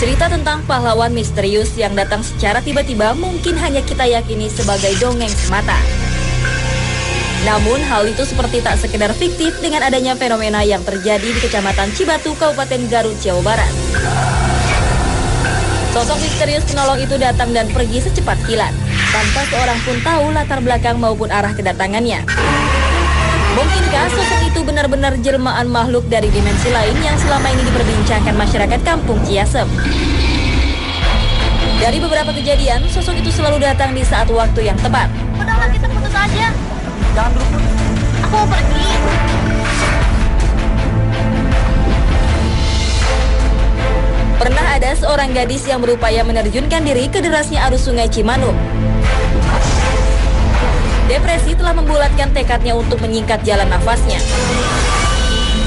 Cerita tentang pahlawan misterius yang datang secara tiba-tiba mungkin hanya kita yakini sebagai dongeng semata. Namun hal itu seperti tak sekedar fiktif dengan adanya fenomena yang terjadi di Kecamatan Cibatu, Kabupaten Garut, Jawa Barat. Sosok misterius penolong itu datang dan pergi secepat kilat, tanpa seorang pun tahu latar belakang maupun arah kedatangannya. Mungkinkah sosok itu benar-benar jelmaan makhluk dari dimensi lain yang selama ini diperbincangkan masyarakat Kampung Ciasem? Dari beberapa kejadian, sosok itu selalu datang di saat waktu yang tepat. Udahlah, kita putus aja. Jangan dulu. Aku mau pergi. Pernah ada seorang gadis yang berupaya menerjunkan diri ke derasnya arus Sungai Cimanuk. Depresi telah membulatkan tekadnya untuk menyingkat jalan nafasnya.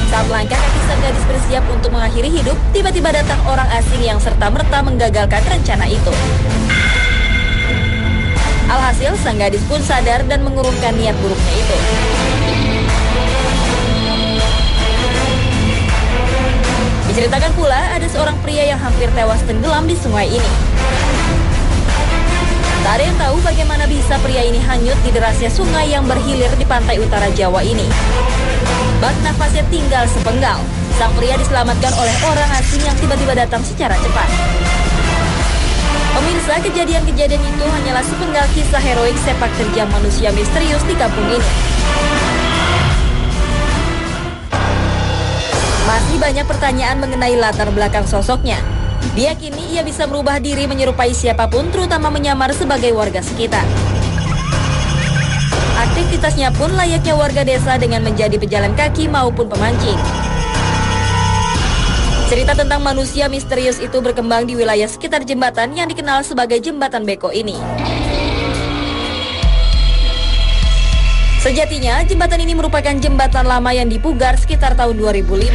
Saat langkah kaki sang gadis bersiap untuk mengakhiri hidup, tiba-tiba datang orang asing yang serta-merta menggagalkan rencana itu. Alhasil, sang gadis pun sadar dan mengurungkan niat buruknya itu. Diceritakan pula ada seorang pria yang hampir tewas tenggelam di sungai ini. Tak ada yang tahu bagaimana bisa pria ini hanyut di derasnya sungai yang berhilir di pantai utara Jawa ini. Bak nafasnya tinggal sepenggal. Sang pria diselamatkan oleh orang asing yang tiba-tiba datang secara cepat. Pemirsa, kejadian-kejadian itu hanyalah sepenggal kisah heroik sepak terjang manusia misterius di kampung ini. Masih banyak pertanyaan mengenai latar belakang sosoknya. Diyakini ia bisa merubah diri menyerupai siapapun, terutama menyamar sebagai warga sekitar. Aktivitasnya pun layaknya warga desa dengan menjadi pejalan kaki maupun pemancing. Cerita tentang manusia misterius itu berkembang di wilayah sekitar jembatan yang dikenal sebagai Jembatan Beko ini. Sejatinya, jembatan ini merupakan jembatan lama yang dipugar sekitar tahun 2005.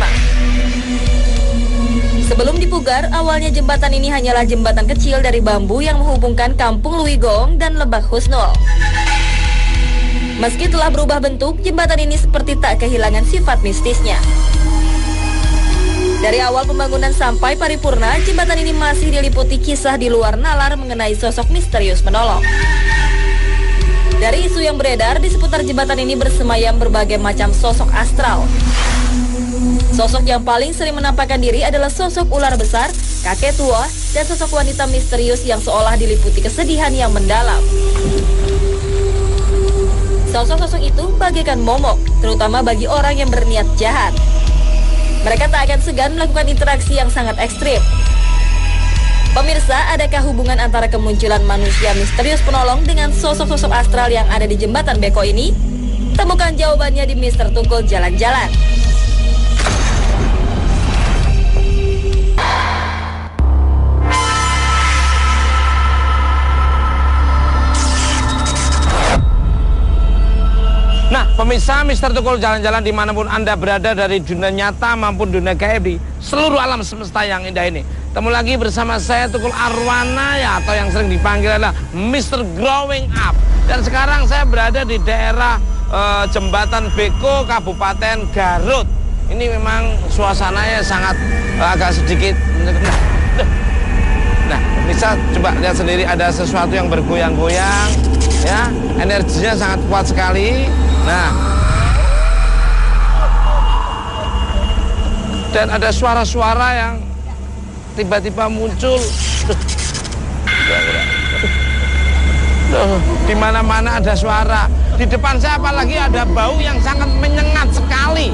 Sebelum dipugar, awalnya jembatan ini hanyalah jembatan kecil dari bambu yang menghubungkan Kampung Luigong dan Lebak Husnul. Meski telah berubah bentuk, jembatan ini seperti tak kehilangan sifat mistisnya. Dari awal pembangunan sampai paripurna, jembatan ini masih diliputi kisah di luar nalar mengenai sosok misterius penolong. Dari isu yang beredar, di seputar jembatan ini bersemayam berbagai macam sosok astral. Sosok yang paling sering menampakkan diri adalah sosok ular besar, kakek tua, dan sosok wanita misterius yang seolah diliputi kesedihan yang mendalam. Sosok-sosok itu bagaikan momok, terutama bagi orang yang berniat jahat. Mereka tak akan segan melakukan interaksi yang sangat ekstrim. Pemirsa, adakah hubungan antara kemunculan manusia misterius penolong dengan sosok-sosok astral yang ada di Jembatan Beko ini? Temukan jawabannya di Mr. Tungkul Jalan-Jalan. Nah, pemirsa Mr. Tukul Jalan-Jalan dimanapun Anda berada dari dunia nyata maupun dunia gaib di seluruh alam semesta yang indah ini. Ketemu lagi bersama saya Tukul Arwana, ya, atau yang sering dipanggil adalah Mr. Growing Up. Dan sekarang saya berada di daerah Jembatan Beko, Kabupaten Garut. Ini memang suasananya sangat agak sedikit. Nah, bisa coba lihat sendiri, ada sesuatu yang bergoyang-goyang, ya, energinya sangat kuat sekali. Nah, dan ada suara-suara yang tiba-tiba muncul. Di mana-mana ada suara. Di depan saya apalagi ada bau yang sangat menyengat sekali.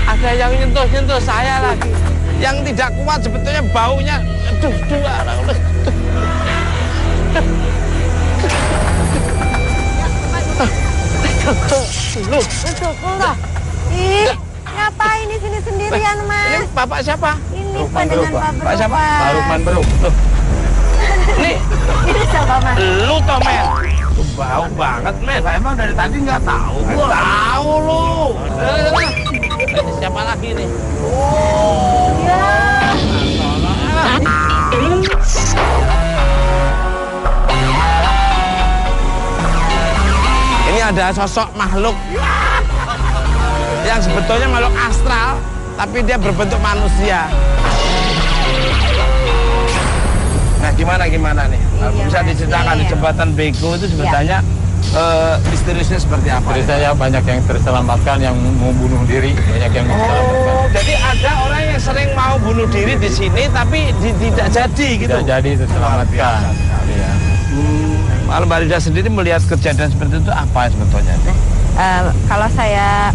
Ada yang nyentuh-nyentuh saya lagi. Yang tidak kuat sebetulnya baunya. Aduh, Ih, ngapain di sini sendirian, Mas? Ini Bapak siapa? Ini dengan Pak Bro. Pak siapa? Pak Rukman Bro. Ini siapa, Mas? lu toh, Men. Bau banget, Men. Lah emang dari tadi nggak tahu gua. Tahu lu. Ini siapa lagi nih? Ini Ini ada sosok makhluk yang sebetulnya makhluk astral, tapi dia berbentuk manusia. Nah, gimana nih? Bisa diceritakan di jembatan Bego itu sebenarnya misteriusnya seperti apa? Saya banyak yang terselamatkan, yang mau bunuh diri, banyak yang terselamatkan. Jadi ada orang yang sering mau bunuh diri di sini, tapi tidak jadi gitu. Tidak jadi terselamatkan. Iya. Kalau Mbak Rida sendiri melihat kejadian seperti itu apa sebetulnya? Kalau saya,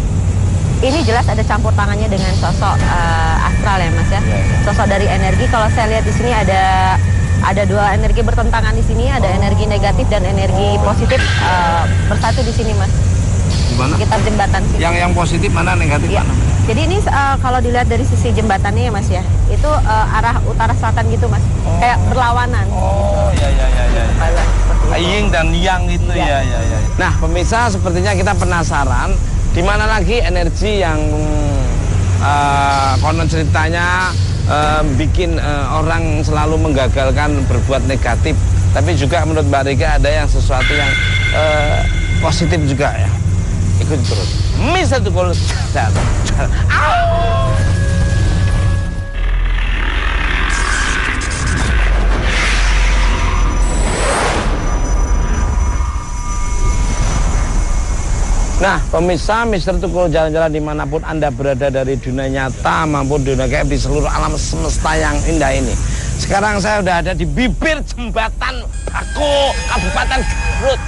ini jelas ada campur tangannya dengan sosok astral ya Mas ya. Sosok dari energi. Kalau saya lihat di sini ada dua energi bertentangan di sini. Ada energi negatif dan energi positif bersatu di sini Mas. Gimana? Sekitar jembatan sini. Yang positif mana, negatif mana? Jadi ini kalau dilihat dari sisi jembatannya ya Mas ya, itu arah utara selatan gitu Mas, kayak berlawanan. Oh, ya. Yin dan yang itu ya. Nah, pemirsa, sepertinya kita penasaran di mana lagi energi yang konon ceritanya bikin orang selalu menggagalkan berbuat negatif. Tapi juga menurut Mbak Rika ada yang sesuatu yang positif juga ya. Ikut terus. Mr. Tukul jalan. Nah, pemirsa, Mr. Tukul jalan-jalan dimanapun Anda berada dari dunia nyata maupun dunia gaib di seluruh alam semesta yang indah ini. Sekarang saya udah ada di bibir jembatan Bako, Kabupaten Garut.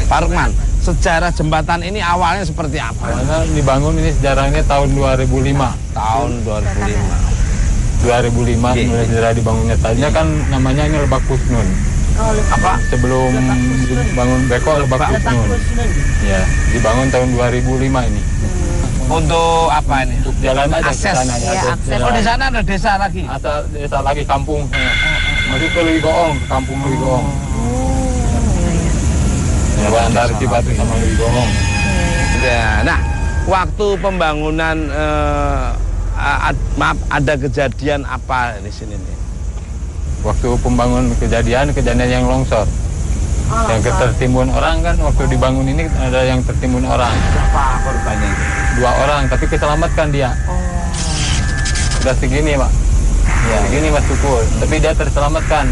Pak Rukman, sejarah jembatan ini awalnya seperti apa? Karena dibangun ini sejarahnya tahun 2005. Tahun 2005. 2005 mulai sejarah dibangunnya. Tadinya kan namanya ini Lebak Kusnun. Apa? Sebelum dibangun Beko Lebak Kusnun. Ya, dibangun tahun 2005 ini. Untuk apa ini? Untuk jalan aja akses. ke sana. akses. Oh, di sana ada desa lagi? Ada desa lagi kampung. Masuk ke Ligoong, kampung Ligoong. Ya, antara Cibatu sama Ligoong. Ya, nah, waktu pembangunan ada kejadian apa di sini nih? Waktu pembangunan kejadian yang longsor. Yang tertimbun orang kan waktu dibangun ini ada yang tertimbun orang. Berapa korbannya? 2 orang, tapi keselamatkan dia. Udah segini Pak. Ya, segini Mas Tukul. Tapi dia terselamatkan.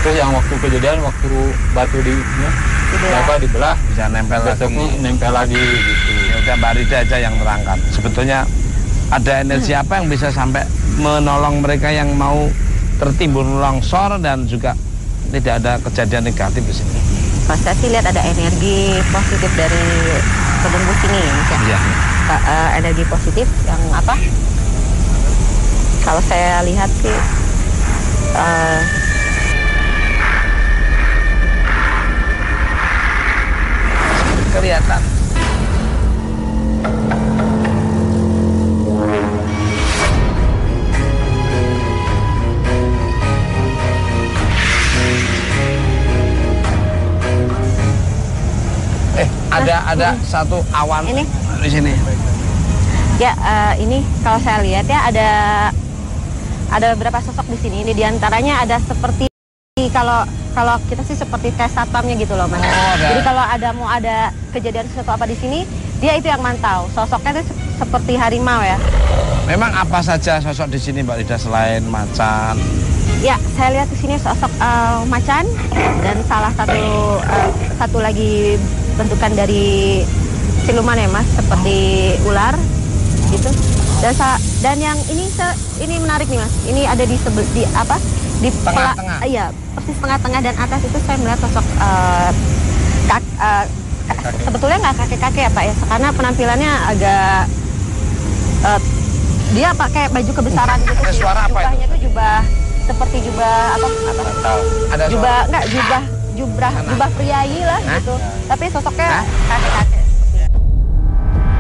Terus yang waktu kejadian waktu batu dibelah Bisa nempel besoknya lagi. nempel lagi gitu. Ya udah Mbak Rida aja yang terangkan. Sebetulnya ada energi apa yang bisa sampai menolong mereka yang mau tertimbun longsor dan juga tidak ada kejadian negatif di sini? Kalau saya sih lihat ada energi positif dari penembus ini ya. Energi positif yang apa? Kalau saya lihat sih kelihatan. Ada satu awan ini di sini. ya, ini kalau saya lihat ya ada beberapa sosok di sini. Ini diantaranya ada seperti kalau kita sih seperti tes satpamnya gitu loh Mas. Jadi kalau mau ada kejadian sesuatu apa di sini, dia itu yang mantau. Sosoknya itu seperti harimau ya. Memang apa saja sosok di sini Mbak Rida selain macan? Ya, saya lihat di sini sosok macan dan salah satu lagi bentukan dari siluman ya Mas, seperti ular gitu. Dan yang ini menarik nih Mas. Ini ada di Tengah-tengah. Iya, persis tengah-tengah dan atas itu saya melihat sosok sebetulnya nggak kakek-kakek ya Pak ya, karena penampilannya agak dia pakai baju kebesaran gitu sih. Suara apa Jubahnya itu? tuh jubah seperti jubah apa? Ada Jubah enggak jubah priayi lah gitu. Tapi sosoknya kakek-kakek.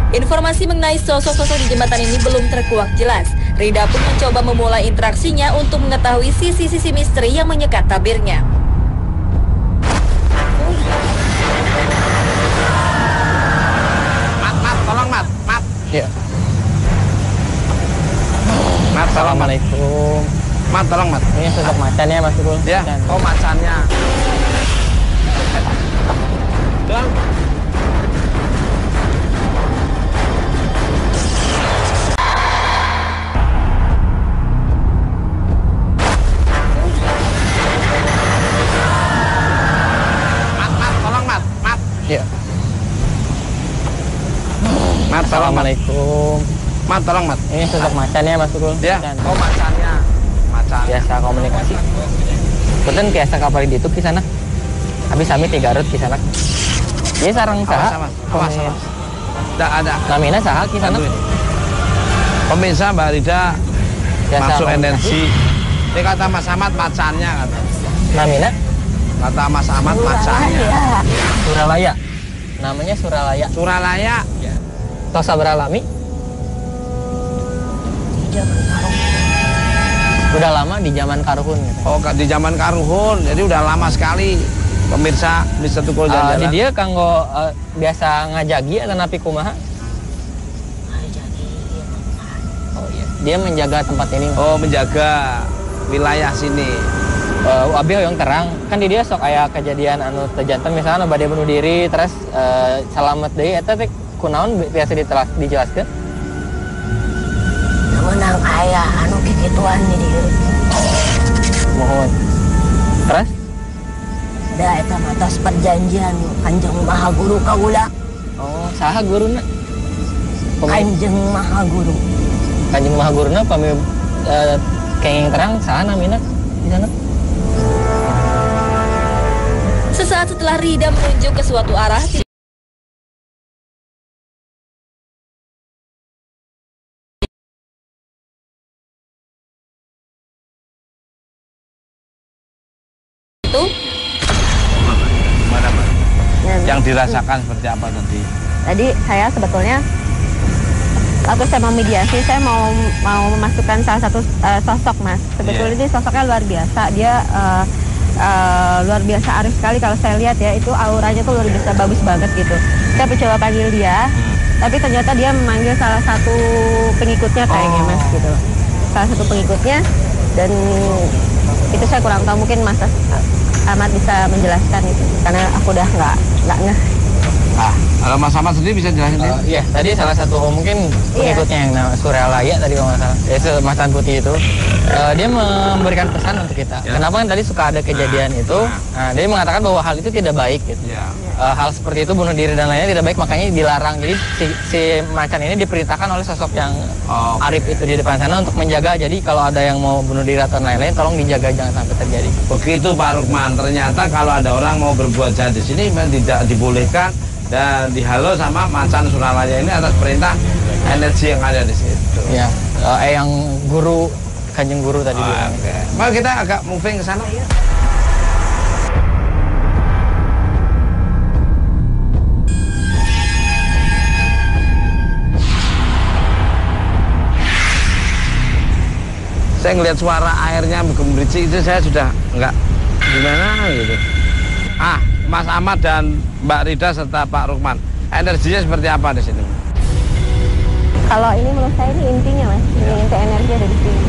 Informasi mengenai sosok-sosok di jembatan ini belum terkuak jelas. Rida pun mencoba memulai interaksinya untuk mengetahui sisi-sisi misteri yang menyekat tabirnya. Mat, tolong Mat. Iya. Mat, tolong Mat. Assalamualaikum. Mat, tolong Mat. Ini sosok macannya Mas Tukul. Ya, Macan. oh macannya. Dan Mat, tolong Mat. Ya. Mat, tolong Mat. Assalamualaikum. Mat, tolong Mat. Ini sosok macannya Mas Tukul. Ya, oh macannya. Macan. Biasa komunikasi. Punten biasa kapal di itu kisana. Habis kami 3 Garut kisana. Dia sarang saha. Awas. Tidak ada. Namina saha kisana. Pemirsa Mbak Rida Biasa masuk komunikasi. energi. Ini kata Mas Ahmad macannya kata. Namina Kata Mas Ahmad macannya. Suralaya. Namanya Suralaya. Suralaya. Tosa beralami. Udah lama di zaman Karuhun gitu. Oh, di zaman Karuhun. Jadi udah lama sekali. Pemirsa bisa tukul Di jalan-jalan. dia kanggo biasa ngajagi atau napi kumaha? Oh iya. Dia menjaga tempat ini. Oh, menjaga wilayah sini. Abi yang terang kan di dia sok aya kejadian anu terjantan misalnya bade bunuh diri terus salamet deui eta teh kunaon biasa dijelaskeun. Menang aya anu kikituan di dieu. Mohon. Terus Da eta matas perjanjian Kanjeng Maha Guru kaula. oh saha guruna? Kanjeng Maha Guru. Kanjeng Maha Guruna pami kenging terang saha namina di sana? Sesaat setelah Rida menunjuk ke suatu arah, itu Gimana, Mbak? Ya, Yang dirasakan seperti apa tadi? Tadi saya sebetulnya waktu saya mau mediasi, saya mau memasukkan salah satu sosok Mas. Sebetulnya ini sosoknya luar biasa. Dia luar biasa arif sekali kalau saya lihat ya. Itu auranya tuh luar biasa bagus banget gitu. Saya mencoba panggil dia, tapi ternyata dia memanggil salah satu pengikutnya kayaknya Mas gitu. Salah satu pengikutnya dan itu saya kurang tahu, mungkin Mas Ahmad bisa menjelaskan itu karena aku udah nggak ngeh. Ah, kalau Mas Ahmad sendiri bisa jelasin ya? Iya, tadi salah satu mungkin pengikutnya yang namanya Suralaya tadi kalau nggak salah. Ya, Macan Putih itu. Dia memberikan pesan untuk kita. Ya. Kenapa kan tadi suka ada kejadian itu? Nah, dia mengatakan bahwa hal itu tidak baik gitu. Ya. Hal seperti itu bunuh diri dan lainnya tidak baik, makanya dilarang. Jadi si Macan ini diperintahkan oleh sosok yang arif itu di depan sana untuk menjaga. Jadi kalau ada yang mau bunuh diri atau lain-lain, tolong dijaga jangan sampai terjadi. Begitu Pak Rukman, ternyata kalau ada orang mau berbuat jahat di sini memang tidak dibolehkan dan dihalau sama Macan Suralaya ini atas perintah energi yang ada di situ. Ya, yang guru Kanjeng Guru tadi bilang. Oke. Mari kita agak moving ke sana. Saya ngelihat suara airnya bergemericik itu saya sudah enggak gimana gitu. Ah, Mas Ahmad dan Mbak Rida serta Pak Rukman, energinya seperti apa di sini? Kalau ini menurut saya ini intinya Mas, ini inti energi ada di sini,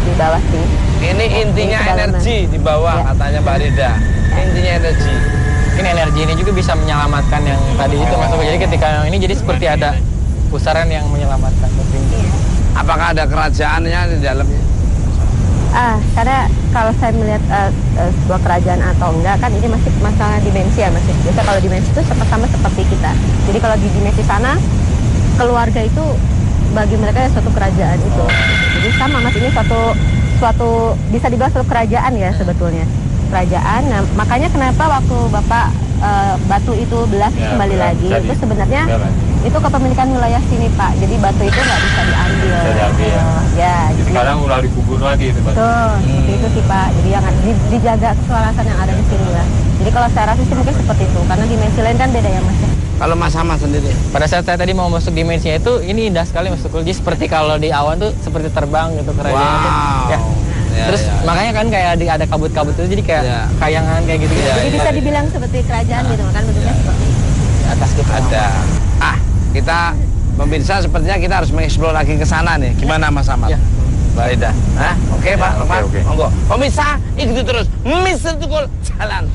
di bawah sini. Ini intinya Ini kedalaman. energi di bawah Ya. katanya Mbak Rida. Intinya energi. Mungkin energi ini juga bisa menyelamatkan yang tadi itu masuk. Jadi ketika yang ini jadi seperti ada pusaran yang menyelamatkan. Apakah ada kerajaannya di dalamnya? Karena kalau saya melihat sebuah kerajaan atau enggak, kan ini masih masalah dimensi ya Mas. Biasa kalau dimensi itu sama seperti kita. Jadi kalau di dimensi sana, keluarga itu bagi mereka ya suatu kerajaan itu. Jadi sama Mas, ini suatu bisa dibilang suatu kerajaan ya sebetulnya. Kerajaan, nah makanya kenapa waktu Bapak batu itu belas kembali lagi, itu sebenarnya itu kepemilikan wilayah sini Pak. Jadi batu itu nggak bisa diambil. Ya, jadi Sekarang udah dikubur lagi itu, Pak. betul, seperti itu sih Pak. Jadi yang dijaga keselarasan yang ada di sini lah. Jadi kalau saya rasa sih mungkin seperti itu, karena dimensi lain kan beda ya Mas ya. Kalau Mas Ahmad sendiri? Pada saat saya tadi mau masuk dimensinya itu, ini indah sekali Mas Tukul. Jadi seperti kalau di awan tuh seperti terbang gitu kerajaan itu. Ya. Ya, Terus ya. makanya kan kayak ada kabut-kabut itu jadi kayak Ya. kayangan kayak gitu. Ya, Jadi bisa dibilang seperti kerajaan gitu kan bentuknya seperti itu. Di atas gitu. Ada. Kita pemirsa sepertinya kita harus mengeksplor lagi ke sana nih. Gimana Mas Ahmad? Ya. Mbak Ida. Hah? Oke Pak, oke, Pak. oke. Monggo. Pemirsa, ikuti terus Mister Tukul jalan.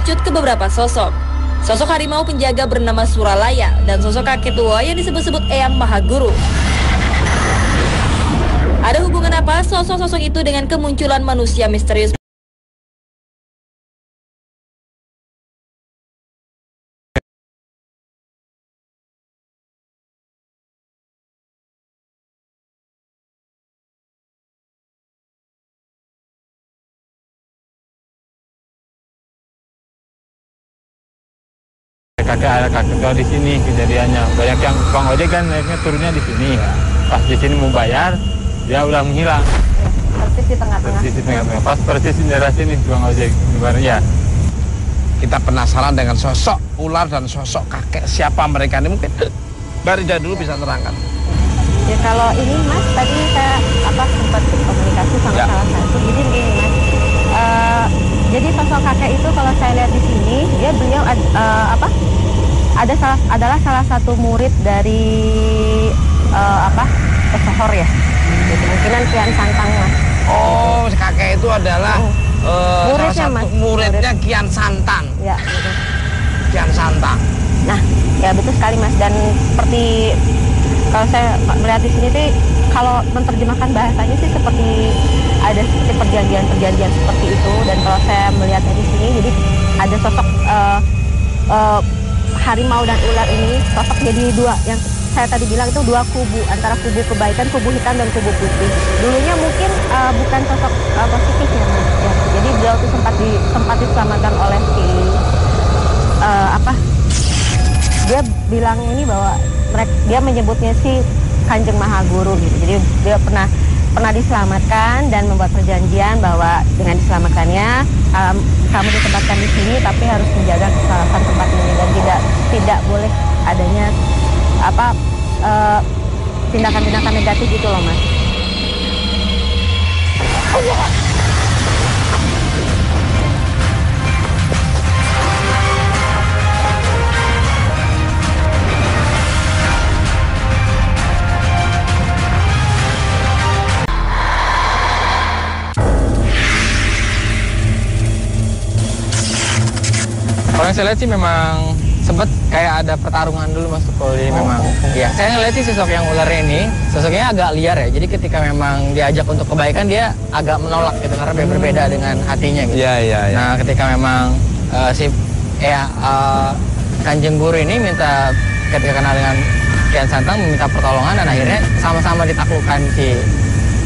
mengerucut ke beberapa sosok. Sosok harimau penjaga bernama Suralaya dan sosok kakek tua yang disebut-sebut Eyang Mahaguru. Ada hubungan apa sosok-sosok itu dengan kemunculan manusia misterius? Kakek tua di sini kejadiannya. Banyak yang tukang ojek kan naiknya turunnya di sini. Pas di sini mau bayar, dia udah menghilang. Persis di tengah-tengah. Persis di tengah-tengah. Pas persis di daerah sini tukang ojek. Ya. Kita penasaran dengan sosok ular dan sosok kakek. Siapa mereka ini? Mungkin Mbak Rida dulu bisa terangkan. Ya kalau ini Mas, tadi saya sempat komunikasi sama salah satu. Jadi ini Mas, jadi sosok kakek itu kalau saya lihat di sini, beliau adalah salah satu murid dari pesohor ya. Jadi kemungkinan Kian Santang Mas. Oh, kakek itu adalah salah satu muridnya Kian Santang. Ya, gitu. Kian Santang. Nah, ya betul sekali Mas. Dan seperti kalau saya melihat di sini sih, kalau menerjemahkan bahasanya sih seperti ada seperti perjanjian seperti itu. Dan kalau saya melihatnya di sini, jadi ada sosok harimau dan ular ini sosok jadi dua. Yang saya tadi bilang itu dua kubu, antara kubu kebaikan, kubu hitam dan kubu putih. Dulunya mungkin bukan sosok positifnya Mas. Ya. Jadi beliau itu sempat diselamatkan oleh dia bilangnya ini bahwa dia menyebutnya si Kanjeng Mahaguru gitu. Jadi dia pernah diselamatkan dan membuat perjanjian bahwa dengan diselamatkannya kamu ditempatkan di sini tapi harus menjaga kesalahan tempat ini dan tidak boleh adanya tindakan-tindakan negatif gitu loh Mas. Kalau yang saya lihat sih memang sempat kayak ada pertarungan dulu Mas Tukul. Jadi memang ya saya ngeliat sih sosok yang ular ini sosoknya agak liar ya. Jadi ketika memang diajak untuk kebaikan dia agak menolak gitu karena berbeda dengan hatinya gitu. Iya. Nah ketika memang Kanjeng Guru ini ketika kenal dengan Kian Santang meminta pertolongan dan akhirnya sama-sama ditaklukkan si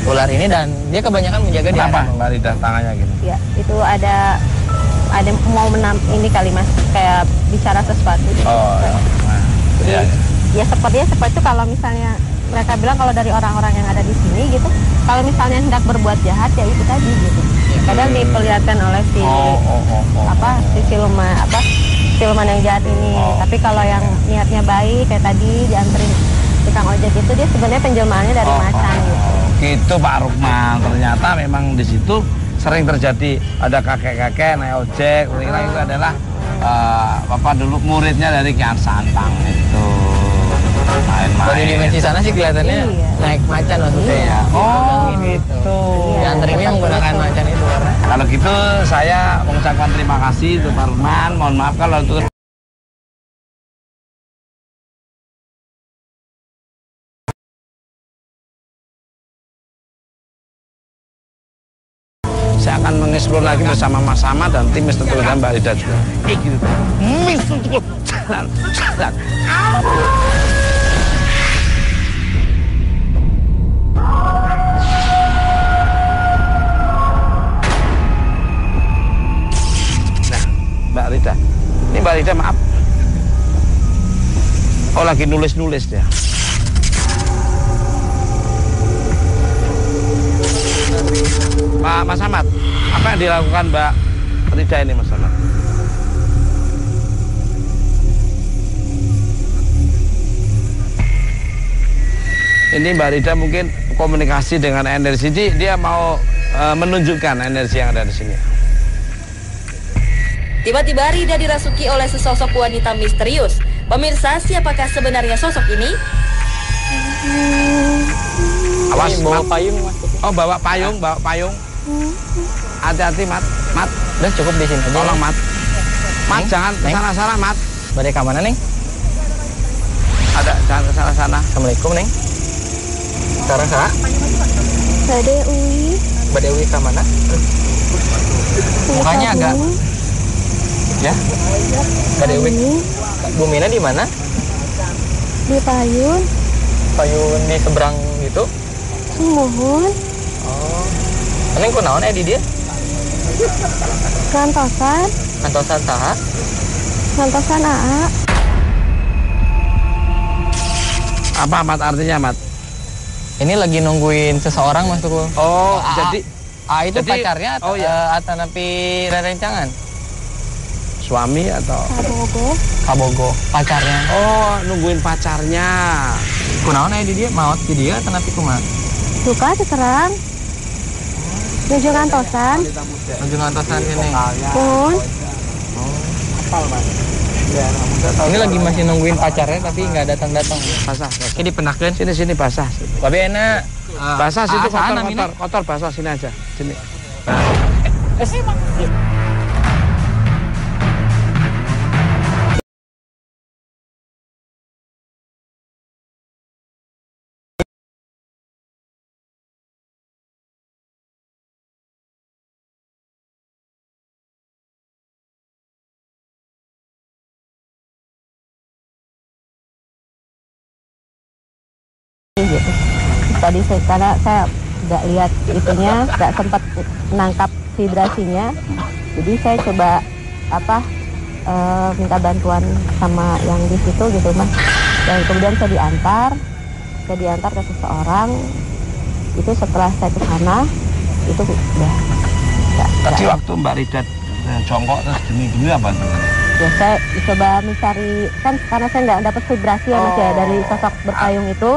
ular ini dan dia kebanyakan menjaga di Kenapa hadapan. Mbak Rida tangannya gitu? Ya, itu ada mau ini kali Mas, kayak bicara sesuatu. Oh, ya. Ya seperti itu kalau misalnya mereka bilang kalau dari orang-orang yang ada di sini gitu, kalau misalnya hendak berbuat jahat ya itu tadi gitu. Kadang diperlihatkan oleh si siluman yang jahat ini. Tapi kalau yang niatnya baik kayak tadi dianterin tukang ojek itu dia sebenarnya penjelmaannya dari macan gitu. Gitu Pak Rukman, ternyata memang di situ sering terjadi ada kakek-kakek naik ojek, kira-kira itu adalah dulu muridnya dari Kian Santang itu. Kalau di dimensi sana sih kelihatannya naik macan maksudnya ya. Oh gitu. Dianterin yang menggunakan macan itu. Kalau gitu saya mengucapkan terima kasih untuk Pak Rukman. Mohon maaf kalau itu saya akan mengeksplor lagi bersama Mas Ahmad dan tim Mr. Tukul dan Mbak Rida juga. Mr. Tukul, jalan. Nah, Mbak Rida. Ini Mbak Rida maaf. Oh lagi nulis-nulis dia. Pak Mas Ahmad, apa yang dilakukan Mbak Rida ini Mas Ahmad? Ini Mbak Rida mungkin komunikasi dengan energi, dia mau menunjukkan energi yang ada di sini. Tiba-tiba Rida dirasuki oleh sesosok wanita misterius. Pemirsa, siapakah sebenarnya sosok ini? Awas, bawa Mat. payung Mas. Oh, bawa payung. Hati-hati, Mat. Udah cukup di sini aja. Tolong, Mat. Mat, jangan Neng. kesana-sana, Mat. Bade ka mana, Neng? Ada, jangan kesana-sana. Assalamualaikum, Neng. Sekarang sa? Bade Uwi. Bade Uwi ka mana? Mukanya agak ya. Bade Uwi. Bu Mina di mana? Di Payun. Payun di seberang gitu. Mohon. Oh. Neng kunaon di dia? Kantosan. Kantosan saha? Kantosan AA. Apa, Mat, artinya, Mat? Ini lagi nungguin seseorang, Mas Tukul. Oh, A itu jadi- pacarnya atau oh, iya. atau napi rerencangan? Suami atau? Kabogo. Kabogo, pacarnya. Oh, nungguin pacarnya. Kunaon di dia? Maot di dia atau napi kumaha? Suka terang. Nuju kantosan. Nuju ngantosan ini. Mohon. Ini lagi masih nungguin pacarnya tapi nggak datang-datang. Basah. Ini dipendakeun. Sini basah. Tapi enak. Basah situ Asana, Mina. kotor basah sini aja. Sini. Gitu. Tadi karena saya nggak lihat itunya, nggak sempat nangkap vibrasinya, jadi saya coba minta bantuan sama yang di situ gitu mas. Dan kemudian saya diantar ke seseorang. Itu setelah saya ke sana, itu udah. Tadi waktu Mbak Rida jongkok terus gini apa tuh? Ya saya coba mencari, kan karena saya nggak dapat vibrasi ya mas ya dari sosok berpayung itu.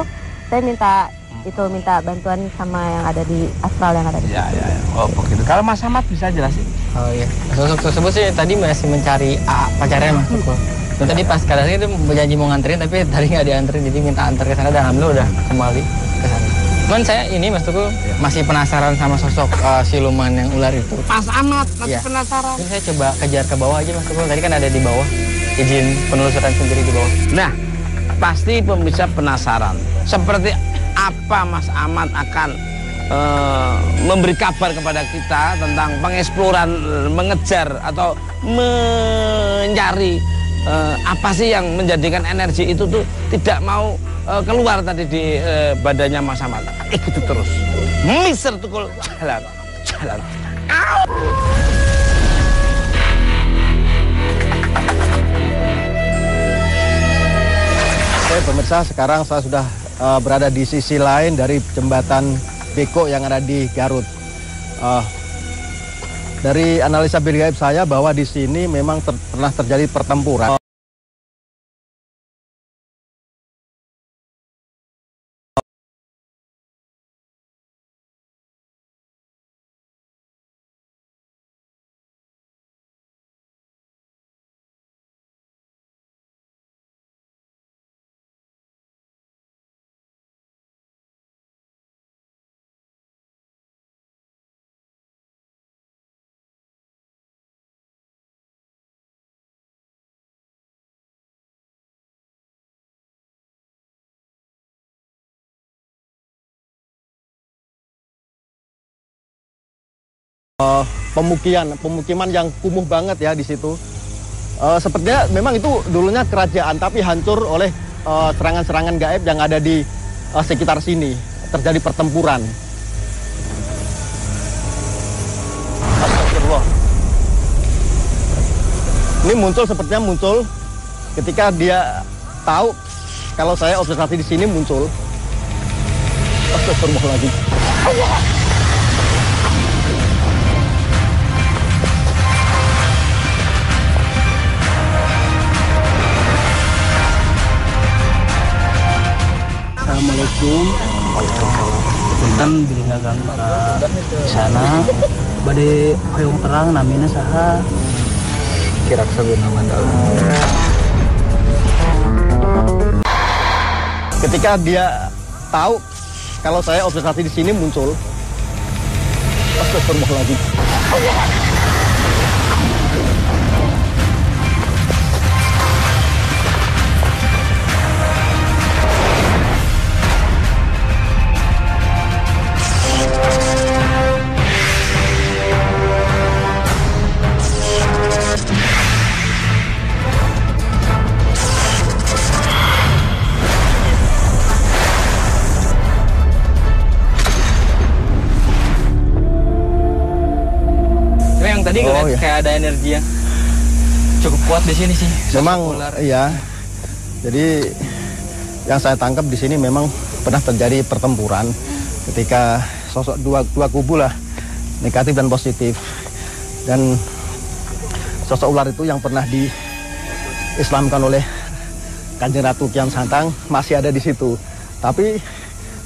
Saya minta bantuan sama yang ada di astral yang ada di Ya. Oh, begitu. Kalau Mas Ahmad bisa jelasin? Oh iya. Sosok tersebut sih tadi masih mencari pacarnya Mas Tukul. Dan tadi pas kadang itu berjanji mau nganterin tapi tadi nggak dianterin, jadi minta antar ke sana dan alhamdulillah udah kembali ke sana. Cuman saya ini Mas Tukul masih penasaran sama sosok siluman yang ular itu. Mas Ahmad masih Iya. penasaran. Ini saya coba kejar ke bawah aja Mas Tukul. Tadi kan ada di bawah. Izin penelusuran sendiri di bawah. Nah, pasti pemirsa penasaran. Seperti apa Mas Ahmad akan memberi kabar kepada kita tentang pengeksploran, mengejar atau mencari apa sih yang menjadikan energi itu tuh tidak mau keluar tadi di badannya Mas Ahmad. Ikuti terus. Mister Tukul jalan. Oke pemirsa, sekarang saya sudah berada di sisi lain dari jembatan Beko yang ada di Garut. Dari analisa gaib saya bahwa di sini memang pernah terjadi pertempuran. Pemukiman yang kumuh banget ya di situ. Sepertinya memang itu dulunya kerajaan, tapi hancur oleh serangan-serangan gaib yang ada di sekitar sini. Terjadi pertempuran. Astagfirullah. Ini sepertinya muncul ketika dia tahu kalau saya observasi di sini muncul. Astagfirullahaladzim. Assalamualaikum. Punten bilingagan di sana. Bade hoyong terang namina saha? Kirak sabuna mandala. Ketika dia tahu kalau saya observasi di sini muncul. Astagfirullahaladzim. tadi ngeliat kayak ada energi yang cukup kuat di sini sih. Memang iya. Jadi yang saya tangkap di sini memang pernah terjadi pertempuran ketika sosok dua kubu lah, negatif dan positif. Dan sosok ular itu yang pernah diislamkan oleh Kanjeng Ratu Kian Santang masih ada di situ. Tapi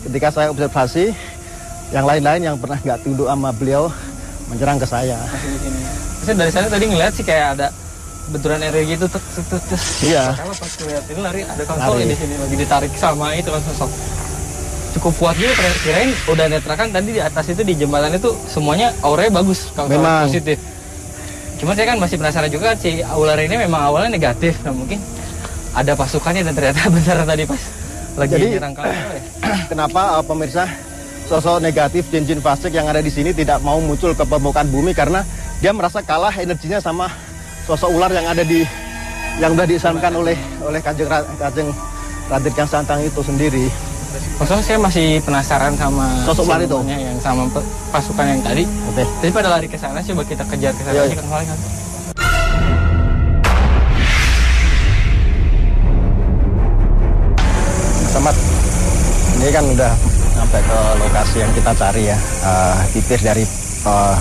ketika saya observasi, yang lain-lain yang pernah nggak tunduk sama beliau menyerang ke saya. Terus dari sana tadi ngeliat sih kayak ada benturan energi itu terus. Iya. Kalau pas ngeliat ini lari ada konsol di sini lagi ditarik sama itu kan sosok. Cukup kuat gitu, kirain udah netrakan tadi di atas itu di jembatan itu semuanya auranya bagus kalau positif. Cuma saya kan masih penasaran juga si ular ini memang awalnya negatif, nah mungkin ada pasukannya dan ternyata benar tadi pas lagi nyerang kalau ya. Kenapa pemirsa sosok negatif jin-jin fasik yang ada di sini tidak mau muncul ke permukaan bumi karena dia merasa kalah energinya sama sosok ular yang ada yang sudah diislamkan oleh Kanjeng Raden Kian Santang itu sendiri. Maksudnya saya masih penasaran sama sosok ular itu yang sama pasukan yang tadi. Oke. Jadi pada lari ke sana coba kita kejar ke sana aja kan. Selamat. Ini kan udah sampai ke lokasi yang kita cari ya, bibir dari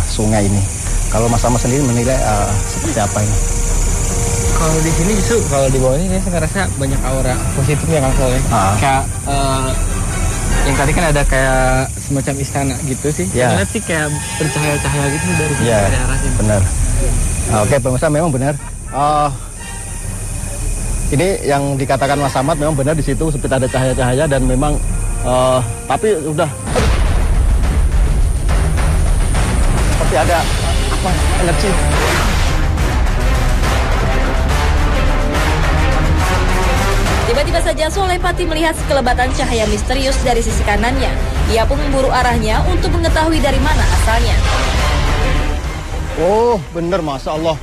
sungai ini. Kalau Mas Ahmad sendiri menilai seperti apa ini? Kalau di sini justru kalau di bawah ini saya ngerasa banyak aura positifnya kan soalnya. Kayak yang tadi kan ada kayak semacam istana gitu sih. Saya lihat sih kayak bercahaya-cahaya gitu dari sini dari arah sini. Benar. Oke, pemirsa memang benar. Ini yang dikatakan Mas Ahmad memang benar di situ seperti ada cahaya-cahaya dan memang tapi udah seperti ada apa energi. Tiba-tiba saja Solepati melihat sekelebatan cahaya misterius dari sisi kanannya. Ia pun memburu arahnya untuk mengetahui dari mana asalnya. Oh, bener, Masya Allah.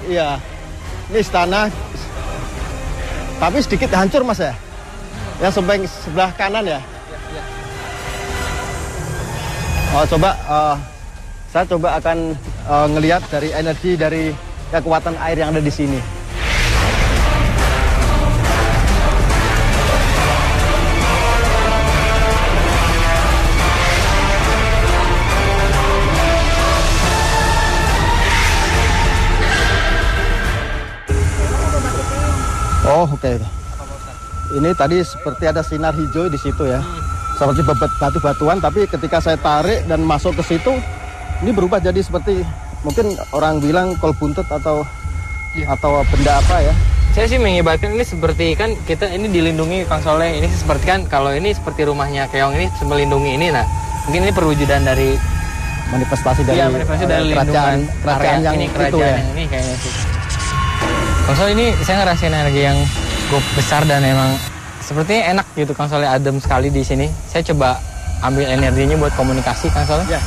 Iya. Ini istana. Tapi sedikit hancur, Mas ya? Yang sebelah kanan ya? Saya coba akan ngelihat dari energi dari kekuatan air yang ada di sini. Oh, oke. Ini tadi seperti ada sinar hijau di situ ya. Seperti batu-batuan, tapi ketika saya tarik dan masuk ke situ, ini berubah jadi seperti mungkin orang bilang kol buntut atau benda apa ya. Saya sih mengibaratkan ini seperti kan kita ini dilindungi Kang Soleh. Ini seperti kan kalau ini seperti rumahnya Keong ini melindungi ini. Nah, mungkin ini perwujudan dari manifestasi dari kerajaan yang ini kerajaan itu ya. Yang ini kayaknya sih. Kang Soleh ini saya ngerasain energi yang cukup besar dan emang sepertinya enak gitu Kang Soleh, adem sekali di sini. Saya coba ambil energinya buat komunikasi Kang Soleh. Ya.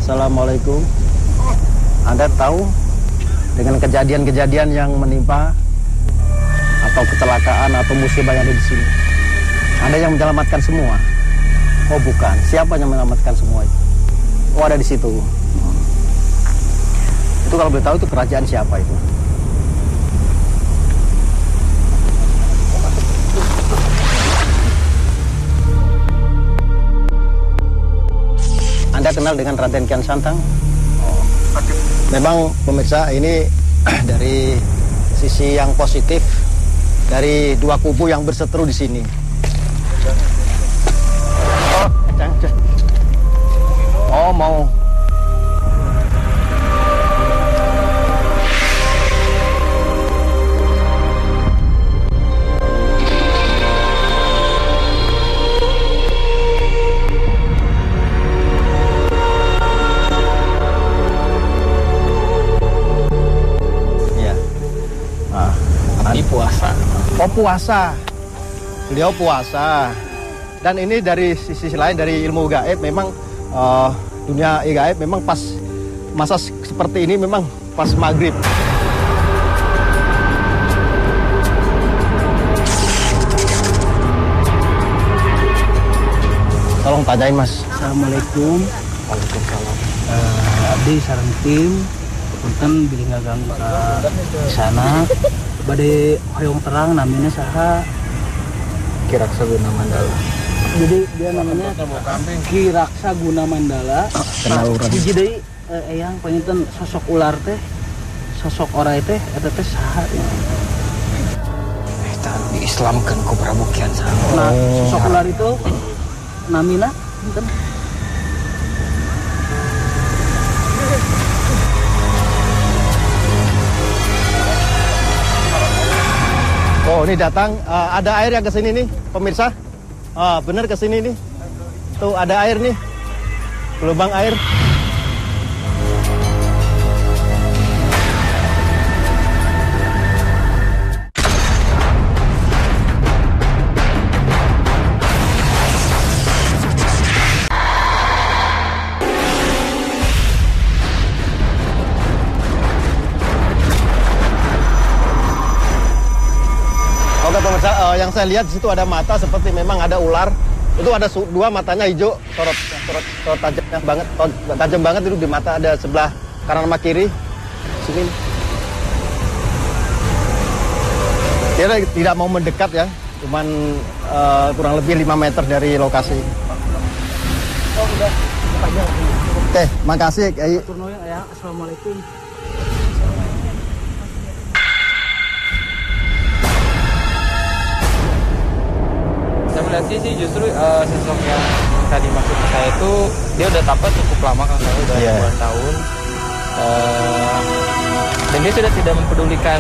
Assalamualaikum. Anda tahu dengan kejadian-kejadian yang menimpa atau kecelakaan atau musibah yang ada di sini, Anda yang menyelamatkan semua? Oh bukan. Siapa yang menyelamatkan semua itu? Oh ada di situ. Itu kalau boleh tahu itu kerajaan siapa itu? Anda kenal dengan Raden Kian Santang? Memang pemirsa ini dari sisi yang positif dari dua kubu yang berseteru di sini. Oh mau. puasa. Beliau puasa. Dan ini dari sisi lain dari ilmu gaib memang dunia gaib memang pas masa seperti ini memang pas maghrib. Tolong tanyain Mas. Assalamualaikum. Waalaikumsalam. Abdi sareng tim punten bilih ngaganggu di sana bade hoyong terang namanya saha Kiraksa Guna Mandala. jadi dia namanya Kiraksa Guna Mandala. Hiji deui eyang panginten sosok ular teh sosok orai teh eta teh saha Eta diislamkeun ku Prabu Kian Santang. nah sosok ular itu namina pinten Oh ini datang, ada air yang kesini nih pemirsa. Bener kesini nih. Tuh ada air nih, lubang air. Oke pemirsa, yang saya lihat di situ ada mata seperti memang ada ular. Itu ada dua matanya hijau, sorot tajamnya banget, tajam banget itu di mata ada sebelah kanan sama kiri. Sini. Dia tidak mau mendekat ya, cuman kurang lebih 5 meter dari lokasi. Oke, makasih. Assalamualaikum. Saya melihat sih justru sosok yang tadi masuk ke saya itu dia udah tapat cukup lama kan, saya udah ribuan tahun. Dan dia sudah tidak mempedulikan,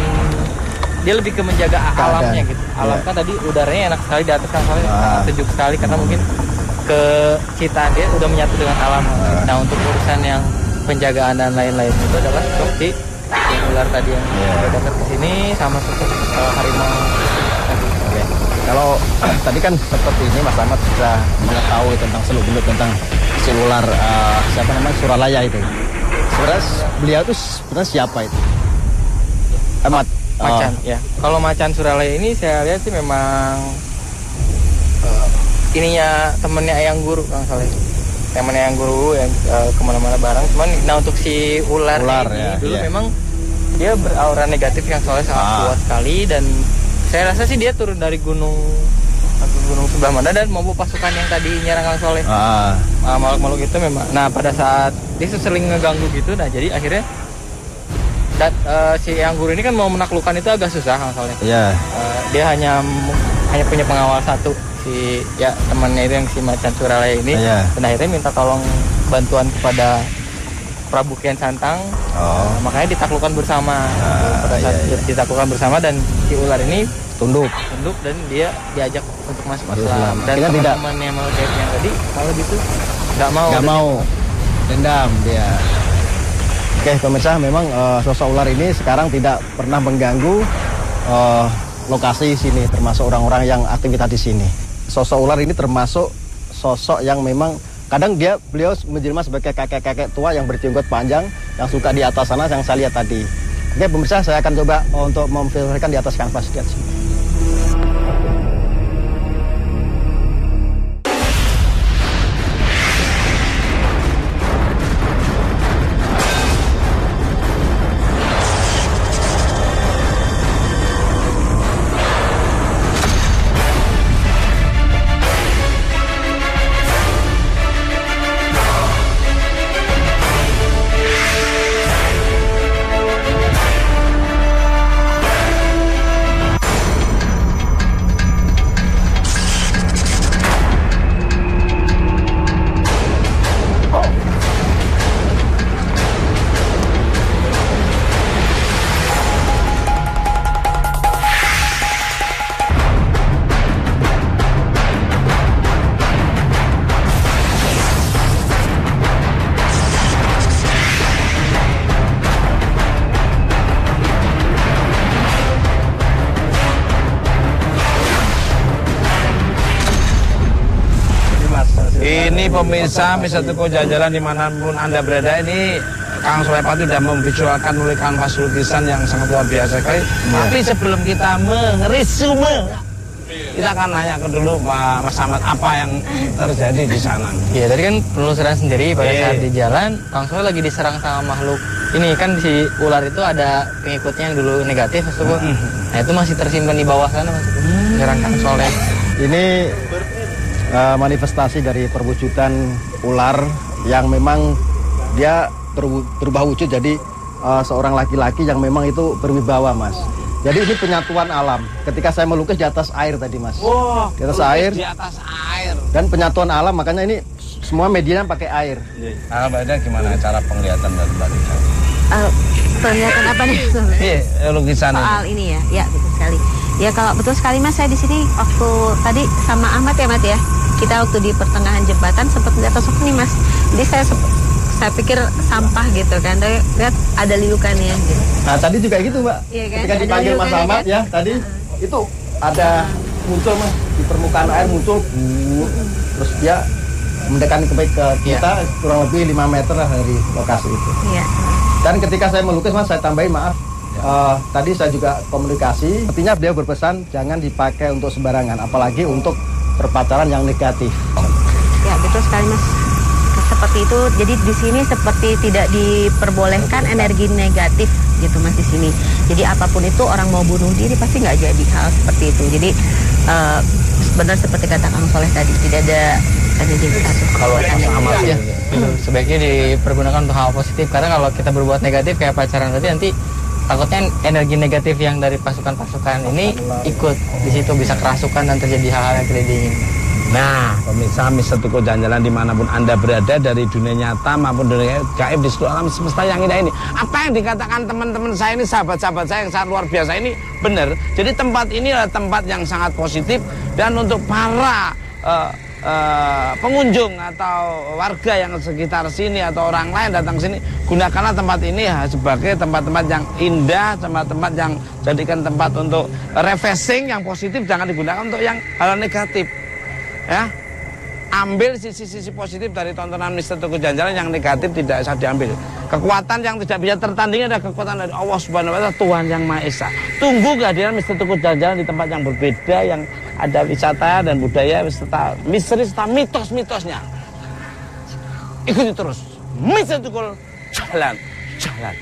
dia lebih ke menjaga alamnya gitu. Alam kan tadi udaranya enak sekali di atas kan, sejuk sekali karena mungkin kecitaan dia udah menyatu dengan alam. Nah untuk urusan yang penjagaan dan lain-lain itu adalah seperti yang ular tadi yang udah dekat ke sini sama sosok harimau. Kalau tadi kan seperti ini Mas Ahmad sudah mengetahui tentang seluk-beluk tentang si ular siapa namanya Suralaya itu. Sebenarnya beliau itu sebenarnya siapa itu? Macan ya. Kalau Macan Suralaya ini saya lihat sih memang ininya temennya Eyang Guru Kang Saleh. Temennya Eyang Guru yang kemana-mana bareng. Cuman nah untuk si ular ini dulu memang dia beraura negatif yang soalnya sangat kuat sekali dan saya rasa sih dia turun dari gunung sebelah mana dan mau pasukan yang tadi nyerang Kang Soleh. Makhluk-makhluk itu memang. Nah pada saat dia sering ngeganggu gitu, nah jadi akhirnya si Eyang Guru ini kan mau menaklukkan itu agak susah Kang Soleh. Dia hanya punya pengawal satu si temannya itu yang si Macan Suralaya ini. Dan akhirnya minta tolong bantuan kepada Prabu Kian Santang, makanya ditaklukkan bersama. Pada saat ditaklukkan bersama dan si ular ini tunduk dan dia diajak untuk masuk Islam. Dan teman-temannya mau yang tadi kalau gitu nggak mau dendam dia. Oke pemirsa, memang sosok ular ini sekarang tidak pernah mengganggu lokasi sini, termasuk orang-orang yang aktivitas di sini. Sosok ular ini termasuk sosok yang memang kadang beliau menjelma sebagai kakek-kakek tua yang berjenggot panjang, yang suka di atas sana yang saya lihat tadi. Oke pemirsa, saya akan coba untuk memvisualisasikan di atas kanvas di atas sini. Ini pemirsa Mister Tukul Jalan-Jalan dimanapun Anda berada, ini Kang Solepat sudah memvisualkan melalui kanvas lukisan yang sangat luar biasa sekali. Tapi sebelum kita meresume, kita akan nanya ke dulu Pak Mas Ahmad apa yang terjadi di sana. Iya, tadi kan penelusuran sendiri pada saat di jalan, Kang Sole lagi diserang sama makhluk. Ini kan si ular itu ada pengikutnya yang dulu negatif, Mas Tukul. Nah itu masih tersimpan di bawah sana, Mas Tukul. Nyerang Kang Sole. Ini manifestasi dari perwujudan ular yang memang dia berubah wujud jadi seorang laki-laki yang memang itu berwibawa, Mas. Jadi ini penyatuan alam. Ketika saya melukis di atas air tadi, Mas. Wow, di atas air. Di atas air. Dan penyatuan alam, makanya ini semua medianya pakai air. Nah, Mbak Ida gimana cara penglihatan dari Mbak Ida? Penglihatan apa nih? Iya, lukisan soal ini ya, betul sekali. Ya kalau betul sekali Mas, saya di sini waktu tadi sama Ahmad ya, Mat ya. Kita waktu di pertengahan jembatan sempat lihat sosok nih, Mas. Jadi saya pikir sampah gitu kan, lihat ada liukannya gitu. Nah tadi juga gitu Mbak, iya kan? Ketika dipanggil Mas Ahmad kan? Ya tadi itu ada muncul Mas di permukaan air muncul, terus dia mendekati ke kita kurang lebih 5 meter lah dari lokasi itu. Iya. Dan ketika saya melukis Mas, saya tambahin maaf, tadi saya juga komunikasi, artinya beliau berpesan jangan dipakai untuk sembarangan, apalagi untuk perpacaran yang negatif. Ya betul sekali Mas. Seperti itu, jadi di sini seperti tidak diperbolehkan energi negatif gitu Mas di sini. Jadi apapun itu orang mau bunuh diri pasti nggak jadi hal seperti itu. Jadi benar seperti kata Kang Soleh tadi, tidak ada energi negatif. Kalau sama sih ya, sebaiknya dipergunakan untuk hal positif. Karena kalau kita berbuat negatif kayak pacaran tadi, nanti takutnya energi negatif yang dari pasukan-pasukan ini ikut di situ, bisa kerasukan dan terjadi hal-hal yang tidak diinginkan. Nah, pemirsa Mister Tukul Jalan-Jalan dimanapun Anda berada, dari dunia nyata maupun dunia gaib di seluruh alam semesta yang indah ini. Apa yang dikatakan teman-teman saya ini, sahabat-sahabat saya yang sangat luar biasa ini benar. Jadi tempat ini adalah tempat yang sangat positif, dan untuk para pengunjung atau warga yang sekitar sini atau orang lain datang sini, gunakanlah tempat ini ya sebagai tempat-tempat yang indah, tempat-tempat yang jadikan tempat untuk refreshing yang positif, jangan digunakan untuk yang hal negatif. Ya, ambil sisi-sisi positif dari tontonan Mister Tukul Jalan-Jalan, yang negatif tidak usah diambil. Kekuatan yang tidak bisa tertandingi adalah kekuatan dari Allah Subhanahu wa Ta'ala, Tuhan yang Maha Esa. Tunggu kehadiran Mister Tukul Jalan-Jalan di tempat yang berbeda, yang ada wisata dan budaya, serta misteri serta mitos-mitosnya. Ikuti terus Mister Tukul Jalan-Jalan.